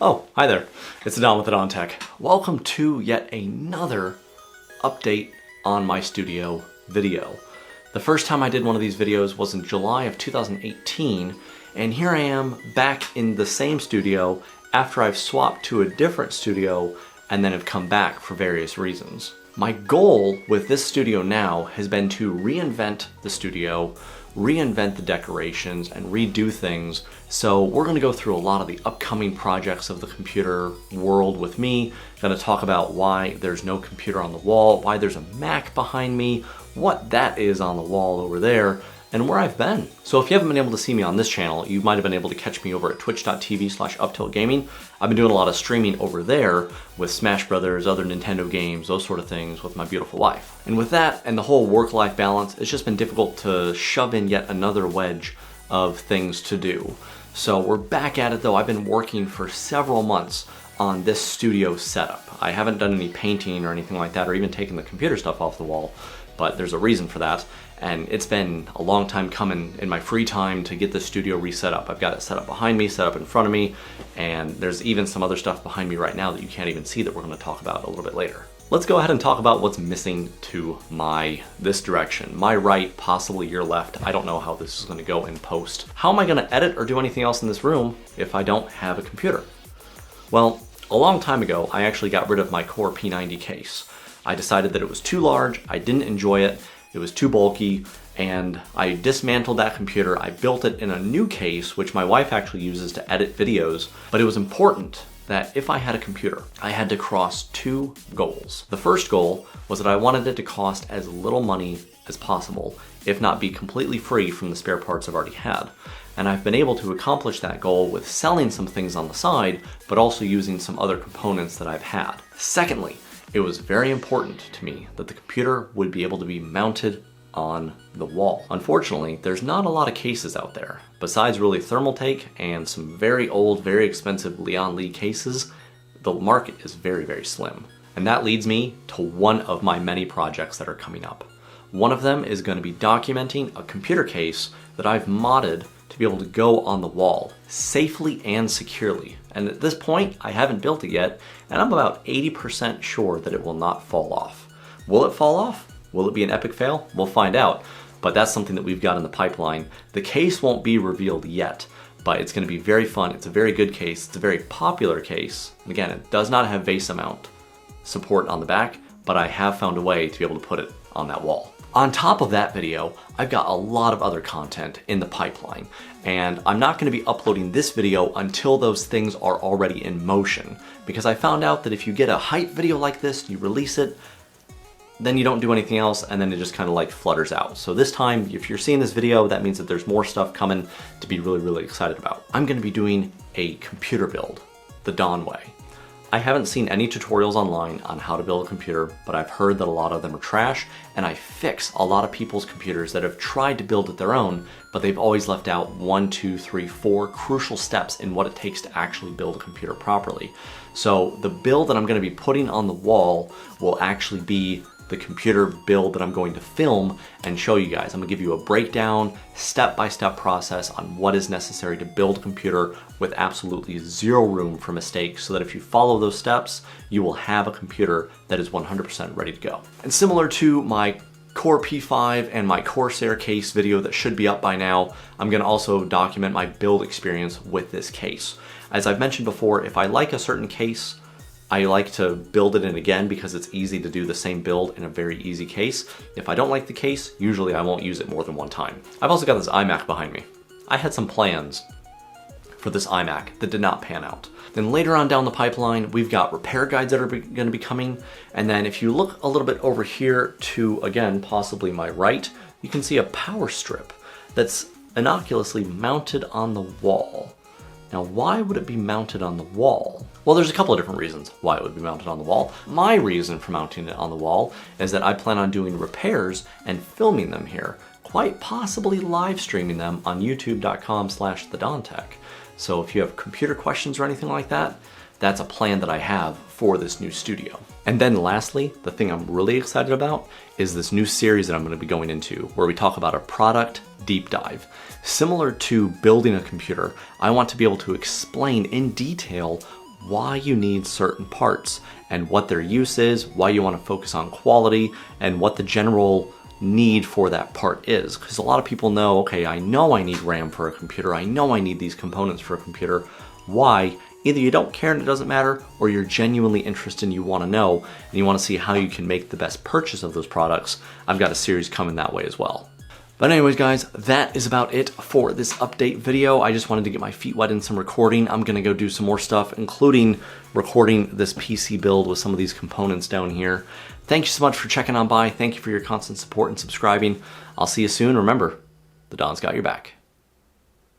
Oh, hi there. It's Don with the Don Tech. Welcome to yet another update on my studio video. The first time I did one of these videos was in July of 2018, and here I am back in the same studio after I've swapped to a different studio and then have come back for various reasons. My goal with this studio now has been to reinvent the studio, reinvent the decorations, and redo things. So we're going to go through a lot of the upcoming projects of the computer world with me. Going to talk about why there's no computer on the wall, why there's a Mac behind me, what that is on the wall over there, and where I've been. So if you haven't been able to see me on this channel, you might have been able to catch me over at twitch.tv/uptiltgaming. I've been doing a lot of streaming over there with Smash Brothers, other Nintendo games, those sort of things with my beautiful wife. And with that and the whole work-life balance, it's just been difficult to shove in yet another wedge of things to do. So we're back at it though. I've been working for several months on this studio setup. I haven't done any painting or anything like that, or even taken the computer stuff off the wall, but there's a reason for that. And it's been a long time coming in my free time to get the studio reset up. I've got it set up behind me, set up in front of me, and there's even some other stuff behind me right now that you can't even see that we're going to talk about a little bit later. Let's go ahead and talk about what's missing to this direction. My right, possibly your left. I don't know how this is going to go in post. How am I going to edit or do anything else in this room if I don't have a computer? Well, a long time ago, I actually got rid of my Core P90 case. I decided that it was too large, I didn't enjoy it, it was too bulky, and I dismantled that computer. I built it in a new case, which my wife actually uses to edit videos, but it was important that if I had a computer, I had to cross two goals. The first goal was that I wanted it to cost as little money as possible, if not be completely free from the spare parts I've already had. And I've been able to accomplish that goal with selling some things on the side, but also using some other components that I've had. Secondly, it was very important to me that the computer would be able to be mounted on the wall. Unfortunately, there's not a lot of cases out there. Besides really Thermaltake and some very old, very expensive Leon Lee cases, the market is very, very slim. And that leads me to one of my many projects that are coming up. One of them is going to be documenting a computer case that I've modded to be able to go on the wall safely and securely. And at this point, I haven't built it yet, and I'm about 80% sure that it will not fall off. Will it fall off? Will it be an epic fail? We'll find out, but that's something that we've got in the pipeline. The case won't be revealed yet, but it's going to be very fun. It's a very good case. It's a very popular case. And again, it does not have VESA mount support on the back, but I have found a way to be able to put it on that wall. On top of that video, I've got a lot of other content in the pipeline, and I'm not going to be uploading this video until those things are already in motion, because I found out that if you get a hype video like this, you release it, then you don't do anything else, and then it just kind of like flutters out. So this time, if you're seeing this video, that means that there's more stuff coming to be really, really excited about. I'm going to be doing a computer build, the Don way. I haven't seen any tutorials online on how to build a computer, but I've heard that a lot of them are trash, and I fix a lot of people's computers that have tried to build it their own, but they've always left out 1, 2, 3, 4 crucial steps in what it takes to actually build a computer properly. So the build that I'm going to be putting on the wall will actually be the computer build that I'm going to film and show you guys. I'm gonna give you a breakdown, step-by-step process on what is necessary to build a computer with absolutely zero room for mistakes, so that if you follow those steps, you will have a computer that is 100% ready to go. And similar to my Core P5 and my Corsair case video that should be up by now, I'm gonna also document my build experience with this case. As I've mentioned before, if I like a certain case, I like to build it in again because it's easy to do the same build in a very easy case. If I don't like the case, usually I won't use it more than one time. I've also got this iMac behind me. I had some plans for this iMac that did not pan out. Then later on down the pipeline, we've got repair guides that are going to be coming. And then if you look a little bit over here to, again, possibly my right, you can see a power strip that's innocuously mounted on the wall. Now, why would it be mounted on the wall? Well, there's a couple of different reasons why it would be mounted on the wall. My reason for mounting it on the wall is that I plan on doing repairs and filming them here, quite possibly live streaming them on youtube.com/thedontech. So if you have computer questions or anything like that, that's a plan that I have for this new studio. And then lastly, the thing I'm really excited about is this new series that I'm going to be going into, where we talk about a product deep dive. Similar to building a computer, I want to be able to explain in detail why you need certain parts and what their use is, why you want to focus on quality, and what the general need for that part is. Because a lot of people know, okay, I know I need RAM for a computer, I know I need these components for a computer. Why? Either you don't care and it doesn't matter, or you're genuinely interested and you want to know, and you want to see how you can make the best purchase of those products. I've got a series coming that way as well. But anyways guys, that is about it for this update video. I just wanted to get my feet wet in some recording. I'm gonna go do some more stuff, including recording this PC build with some of these components down here. Thank you so much for checking on by. Thank you for your constant support and subscribing. I'll see you soon. Remember, the Don's got your back.